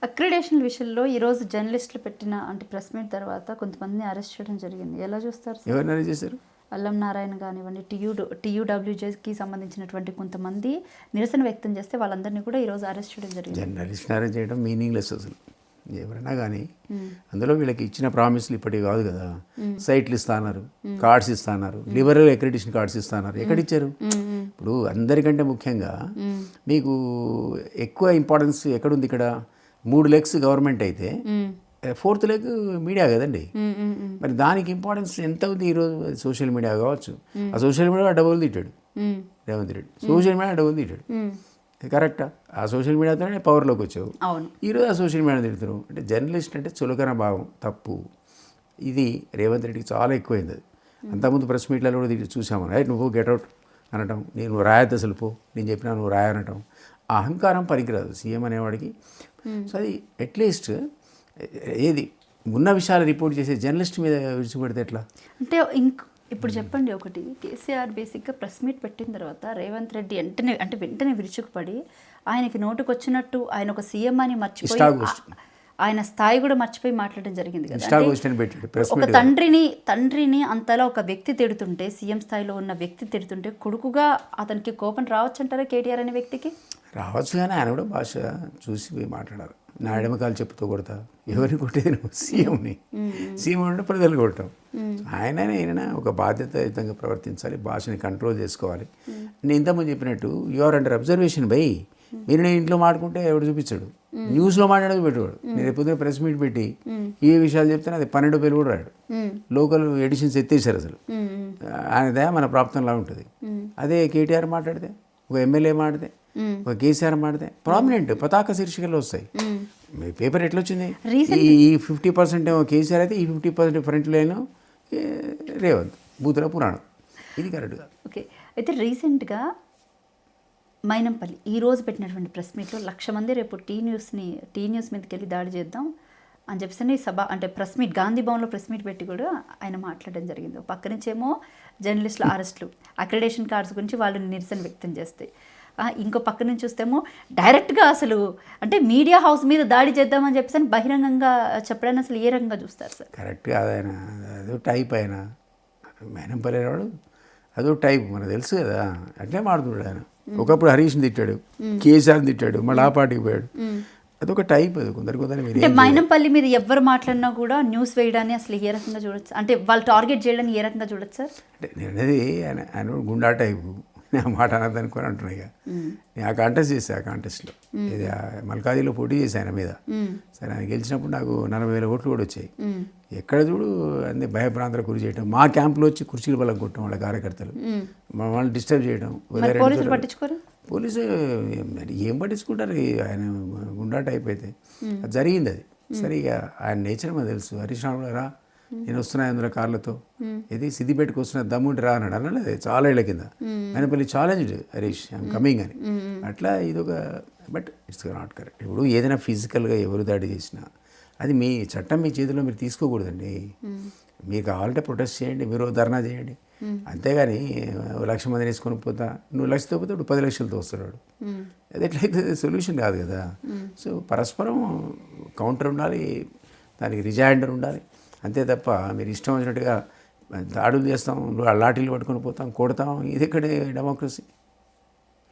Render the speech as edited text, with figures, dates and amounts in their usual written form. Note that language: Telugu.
అక్రిడేషన్ విషయంలో ఈరోజు జర్నలిస్టులు పెట్టిన ప్రెస్ మీట్ తర్వాత కొంతమందిని అరెస్ట్ చేయడం జరిగింది. ఎలా చూస్తారు సార్? ఎవరిని అరెస్ట్ చేశారు? అల్లం నారాయణ కానివ్వండి, టీయూడబ్ల్యూజేకి సంబంధించినటువంటి కొంతమంది నిరసన వ్యక్తం చేస్తే వాళ్ళందరినీ కూడా ఈరోజు అరెస్ట్ చేయడం జరిగింది. జర్నలిస్ట్ అరెస్ట్ చేయడం మీనింగ్లెస్ అసలు. ఎవరైనా కానీ అందులో వీళ్ళకి ఇచ్చిన ప్రామిస్లు ఇప్పటివి కాదు కదా. సైట్లు ఇస్తున్నారు, కార్డ్స్ ఇస్తున్నారు, లిబరల్ అక్రిడిటేషన్ కార్డ్స్ ఇస్తున్నారు. ఎక్కడిచ్చారు? ఇప్పుడు అందరికంటే ముఖ్యంగా మీకు ఎక్కువ ఇంపార్టెన్స్ ఎక్కడుంది? ఇక్కడ 3 లెగ్స్ గవర్నమెంట్ అయితే 4th లెగ్ మీడియా కదండి. మరి దానికి ఇంపార్టెన్స్ ఎంత ఉంది ఈరోజు? సోషల్ మీడియా కావచ్చు. ఆ సోషల్ మీడియా డబ్బులు తిట్టాడు రేవంత్ రెడ్డి. సోషల్ మీడియా డబ్బులు తిట్టాడు. కరెక్టా? ఆ సోషల్ మీడియాతోనే పవర్లోకి వచ్చావు. ఈరోజు ఆ సోషల్ మీడియా తిడుతున్నావు అంటే జర్నలిస్ట్ అంటే చులకన భావం, తప్పు. ఇది రేవంత్ రెడ్డికి చాలా ఎక్కువైంది. అది అంతకుముందు ప్రెస్ మీట్లలో కూడా చూసాము. రైట్, నువ్వు గెట్అవుట్ అనటం, నేను రాయద్దు అసలు పో, నేను చెప్పినా నువ్వు రాయనటం. ఆ అహంకారం పనికిరాదు సీఎం అనేవాడికి. సో అది అట్లీస్ట్ ఏది ఉన్న విషయాలు రిపోర్ట్ చేసే జర్నలిస్ట్ మీద విడిచిపెడితే ఎట్లా? అంటే ఇప్పుడు చెప్పండి ఒకటి, కేసీఆర్ బేసిక్గా ప్రెస్ మీట్ పెట్టిన తర్వాత రేవంత్ రెడ్డి వెంటనే విరుచుకుపడి ఆయనకి నోటుకొచ్చినట్టు ఆయన ఒక సీఎం అని మర్చిపోయి ఆయన స్థాయి కూడా మర్చిపోయి మాట్లాడడం జరిగింది కదా. ఒక తండ్రిని అంతలా ఒక వ్యక్తి తిడుతుంటే, సీఎం స్థాయిలో ఉన్న వ్యక్తి తిడుతుంటే కొడుకుగా అతనికి కోపం రావచ్చు అంటారా కేటీఆర్ అనే వ్యక్తికి? రావచ్చు, కానీ ఆయన కూడా భాష చూసి పోయి మాట్లాడారు. నా ఎడమకాలు చెప్పుతూ కొడతా, ఎవరిని కొట్టేది నువ్వు? సీఎంని. సీఎం అంటే ప్రజలు కొడతాం. ఆయన ఒక బాధ్యతాయుతంగా ప్రవర్తించాలి, భాషని కంట్రోల్ చేసుకోవాలి. నేను ఇంతకుముందు చెప్పినట్టు యూఆర్ అండర్ అబ్జర్వేషన్ బై. మీరు నేను ఇంట్లో మాట్లాడుకుంటే ఎవడు చూపించాడు, న్యూస్లో మాట్లాడేది పెట్టేవాడు. నేను ఎప్పుడైనా ప్రెస్ మీట్ పెట్టి ఏ విషయాలు చెప్తాను అది 12 పేరు కూడా రాడు. లోకల్ ఎడిషన్స్ ఎత్తేసారు అసలు. ఆయనదే మన ప్రాప్తంలా ఉంటుంది. అదే కేటీఆర్ మాట్లాడితే, ఒక ఎమ్మెల్యే మాట్లాడితే, ఒక కేసీఆర్ మాడితే ప్రామినెంట్ పతాక శీర్షికలు వస్తాయి. మీ పేపర్ ఎట్లా వచ్చింది? ఈ 50% ఏమో కేసీఆర్ అయితే, ఈ 50% ఫ్రంట్ లైన్ రేవంత్, బూతుల పురాణం. ఇది కరెక్ట్గా. ఓకే, అయితే రీసెంట్గా మైనంపల్లి ఈరోజు పెట్టినటువంటి ప్రెస్ మీట్లో 1,00,000 మంది రేపు టీ న్యూస్ మీదకి వెళ్ళి దాడి చేద్దాం అని చెప్పేసి ప్రెస్ మీట్ గాంధీ భవన్లో ప్రెస్ మీట్ పెట్టి కూడా ఆయన మాట్లాడడం జరిగింది. పక్క నుంచేమో జర్నలిస్టుల అరెస్టులు, అక్రిడేషన్ కార్డ్స్ గురించి వాళ్ళు నిరసన వ్యక్తం చేస్తే, ఇంకో పక్క నుంచి చూస్తేమో డైరెక్ట్గా అసలు మీడియా హౌస్ మీద దాడి చేద్దామని చెప్పేసి బహిరంగంగా చెప్పడాన్ని అసలు ఏ రకంగా చూస్తారు సార్? కరెక్ట్గా ఆయన అదో టైప్. ఆయన మైనంపల్లి వాడు అదో టైప్, మనకు తెలుసు కదా. అట్లే మాడుతున్నాడు ఆయన. ఒకప్పుడు హరీష్ని తిట్టాడు, కేసీఆర్ని తిట్టాడు, మళ్ళీ ఆ పార్టీకి పోయాడు. అదొక టైప్. అది కొందరు మైనంపల్లి మీద ఎవరు మాట్లాడినా కూడా న్యూస్ వేయడాన్ని అసలు ఏ రకంగా చూడొచ్చు? వాళ్ళు టార్గెట్ చేయడాన్ని ఏ రకంగా చూడొచ్చు సార్? నేను అనేది ఆయన గుండా టైపు. ఆ మాట అనద్దు అనుకొని అంటున్నా. ఇక నేను ఆ కాంటెస్ట్ చేశాను. ఆ కాంటెస్ట్లో ఇది మల్కాజీలో పోటీ చేశాను ఆయన మీద. సరే, ఆయన గెలిచినప్పుడు నాకు 40,000 ఓట్లు కూడా వచ్చాయి. ఎక్కడ చూడు అన్ని భయభ్రాంతలకు గురి చేయడం, మా క్యాంపులో వచ్చి కుర్చీలు బలం కొట్టడం, వాళ్ళ కార్యకర్తలు మమ్మల్ని డిస్టర్బ్ చేయడం. పోలీసు ఏం పట్టించుకుంటారు? ఆయన గుండా టైప్ అయితే అది జరిగింది. అది సరే, ఇక ఆయన నేచర్ మాకు తెలుసు. హరీష్ రావు కూడా రా, నేను వస్తున్నా అందులో కార్లతో, ఇది సిద్దిపేటకు వస్తున్నా, దమ్ముంటి రా అన్నాడు. అన్నది చాలా ఏళ్ళ కింద. Mynampally challenge Harish, I'm coming అని. అట్లా ఇదొక, బట్ ఇట్స్ నాట్ కరెక్ట్. ఇప్పుడు ఏదైనా ఫిజికల్గా ఎవరు దాడి చేసినా అది మీ చట్టం మీ చేతిలో మీరు తీసుకోకూడదండి. మీరు కావాలంటే ప్రొటెస్ట్ చేయండి, మీరు ధర్నా చేయండి. అంతేగాని 1,00,000 మందిని వేసుకొని పోతా, నువ్వు 1,00,000తో పోతే 10 లక్షలతో వస్తున్నాడు. అది ఎట్లయితే సొల్యూషన్ కాదు కదా. సో పరస్పరం కౌంటర్ ఉండాలి, దానికి రిజైండర్ ఉండాలి. అంతే తప్ప మీరు ఇష్టం వచ్చినట్టుగా దాడులు చేస్తాం, లాఠీలు పట్టుకొని పోతాం, కొడతాం, ఇది ఎక్కడే డెమోక్రసీ?